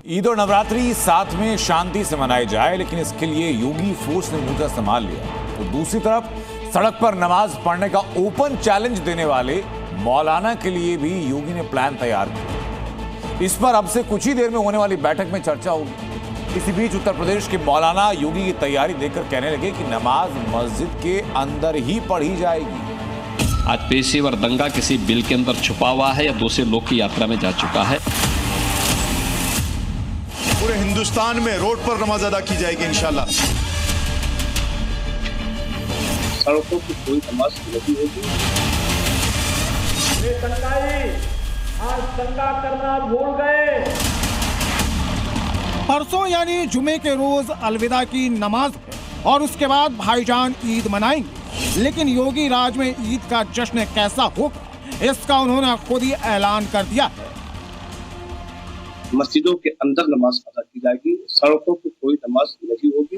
ईद और नवरात्रि साथ में शांति से मनाई जाए, लेकिन इसके लिए योगी फोर्स ने मुद्दा संभाल लिया। तो दूसरी तरफ सड़क पर नमाज पढ़ने का ओपन चैलेंज देने वाले मौलाना के लिए भी योगी ने प्लान तैयार किया। इस पर अब से कुछ ही देर में होने वाली बैठक में चर्चा होगी। इसी बीच उत्तर प्रदेश के मौलाना योगी की तैयारी देखकर कहने लगे कि नमाज मस्जिद के अंदर ही पढ़ी जाएगी। आज पेशेवर दंगा किसी बिल के अंदर छुपा हुआ है या दूसरे लोग की यात्रा में जा चुका है। पूरे हिंदुस्तान में रोड पर नमाज अदा की जाएगी इंशाल्लाह। सड़कों की कोई नमाज नहीं होगी। आज दंगा करना भूल गए। परसों यानी जुमे के रोज अलविदा की नमाज है और उसके बाद भाईजान ईद मनाएंगे। लेकिन योगी राज में ईद का जश्न कैसा होगा, इसका उन्होंने खुद ही ऐलान कर दिया है। मस्जिदों के अंदर नमाज अदा की जाएगी, सड़कों की कोई नमाज नहीं होगी।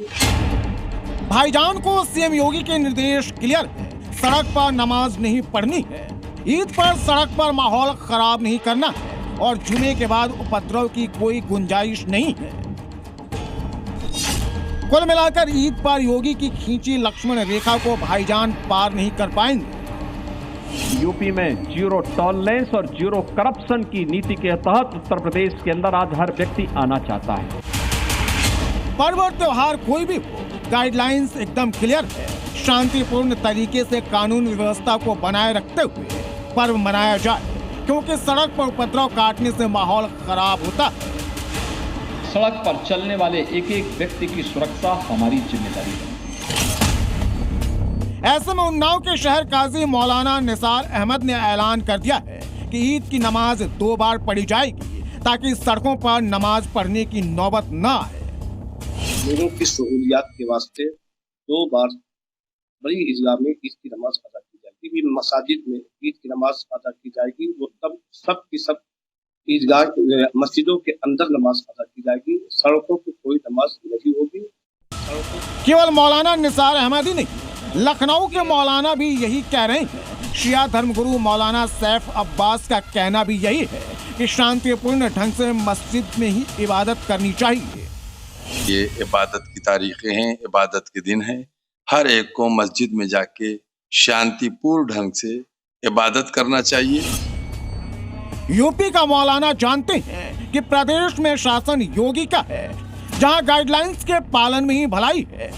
भाईजान को सीएम योगी के निर्देश क्लियर है, सड़क पर नमाज नहीं पढ़नी है। ईद पर सड़क पर माहौल खराब नहीं करना है और जुमे के बाद उपद्रव की कोई गुंजाइश नहीं है। कुल मिलाकर ईद पर योगी की खींची लक्ष्मण रेखा को भाईजान पार नहीं कर पाएंगे। यूपी में जीरो टॉलरेंस और जीरो करप्शन की नीति के तहत उत्तर प्रदेश के अंदर आज हर व्यक्ति आना चाहता है। पर्व और त्योहार कोई भी हो, गाइडलाइंस एकदम क्लियर है। शांतिपूर्ण तरीके से कानून व्यवस्था को बनाए रखते हुए पर्व मनाया जाए, क्योंकि सड़क पर उपद्रव काटने से माहौल खराब होता है। सड़क पर चलने वाले एक एक व्यक्ति की सुरक्षा हमारी जिम्मेदारी है। ऐसे में उन्नाव के शहर काजी मौलाना निसार अहमद ने ऐलान कर दिया है कि ईद की नमाज 2 बार पढ़ी जाएगी, ताकि सड़कों पर नमाज पढ़ने की नौबत न आए। लोगों की सहूलियात के वास्ते 2 बार बड़ी ईदगाह में ईद की नमाज अदा की जाएगी। भी मसाजिद में ईद की नमाज अदा की जाएगी, वो तब सब की सब ईदगाह मस्जिदों के अंदर नमाज अदा की जाएगी, सड़कों की कोई नमाज नहीं होगी। केवल मौलाना निसार अहमद ही नहीं, लखनऊ के मौलाना भी यही कह रहे हैं। शिया धर्मगुरु मौलाना सैफ अब्बास का कहना भी यही है कि शांतिपूर्ण ढंग से मस्जिद में ही इबादत करनी चाहिए। ये इबादत की तारीखें हैं, इबादत के दिन हैं। हर एक को मस्जिद में जाके शांतिपूर्ण ढंग से इबादत करना चाहिए। यूपी का मौलाना जानते हैं कि प्रदेश में शासन योगी का है, जहां गाइडलाइंस के पालन में ही भलाई है।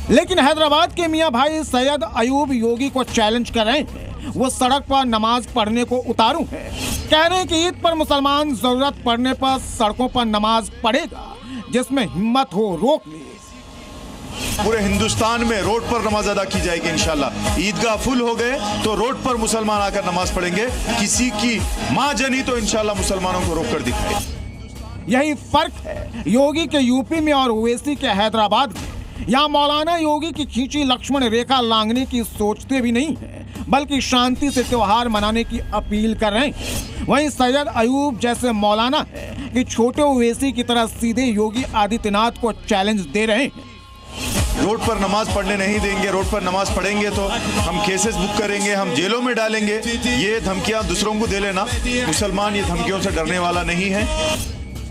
लेकिन हैदराबाद के मियां भाई सैयद अयूब योगी को चैलेंज कर रहे हैं। वो सड़क पर नमाज पढ़ने को उतारू हैं। कह रहे हैं कि ईद पर मुसलमान जरूरत पड़ने पर सड़कों पर नमाज पढ़ेगा, जिसमें हिम्मत हो रोक ले। पूरे हिंदुस्तान में रोड पर नमाज अदा की जाएगी इंशाल्लाह। ईदगाह फुल हो गए तो रोड पर मुसलमान आकर नमाज पढ़ेंगे। किसी की माँ जनी तो इंशाल्लाह मुसलमानों को रोक कर दिखाए। यही फर्क है योगी के यूपी में और ओवैसी के हैदराबाद में। यहाँ मौलाना योगी की खींची लक्ष्मण रेखा लांघने की सोचते भी नहीं है, बल्कि शांति से त्योहार मनाने की अपील कर रहे हैं। वहीं सैयद अयूब जैसे मौलाना है कि छोटे ओवैसी की तरह सीधे योगी आदित्यनाथ को चैलेंज दे रहे हैं। रोड पर नमाज पढ़ने नहीं देंगे, रोड पर नमाज पढ़ेंगे तो हम केसेस बुक करेंगे, हम जेलों में डालेंगे। ये धमकियां दूसरों को दे लेना। मुसलमान ये धमकियों से डरने वाला नहीं है।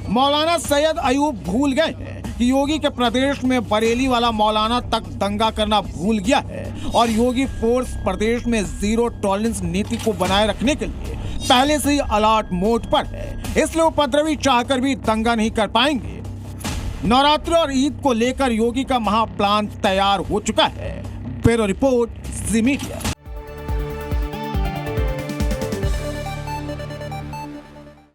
मौलाना सैयद अयूब भूल गए हैं कि योगी के प्रदेश में बरेली वाला मौलाना तक दंगा करना भूल गया है और योगी फोर्स प्रदेश में जीरो टॉलरेंस नीति को बनाए रखने के लिए पहले से ही अलर्ट मोड पर है। इसलिए उपद्रवी चाहकर भी दंगा नहीं कर पाएंगे। नवरात्रि और ईद को लेकर योगी का महाप्लान तैयार हो चुका है। ब्यूरो रिपोर्ट, जी मीडिया।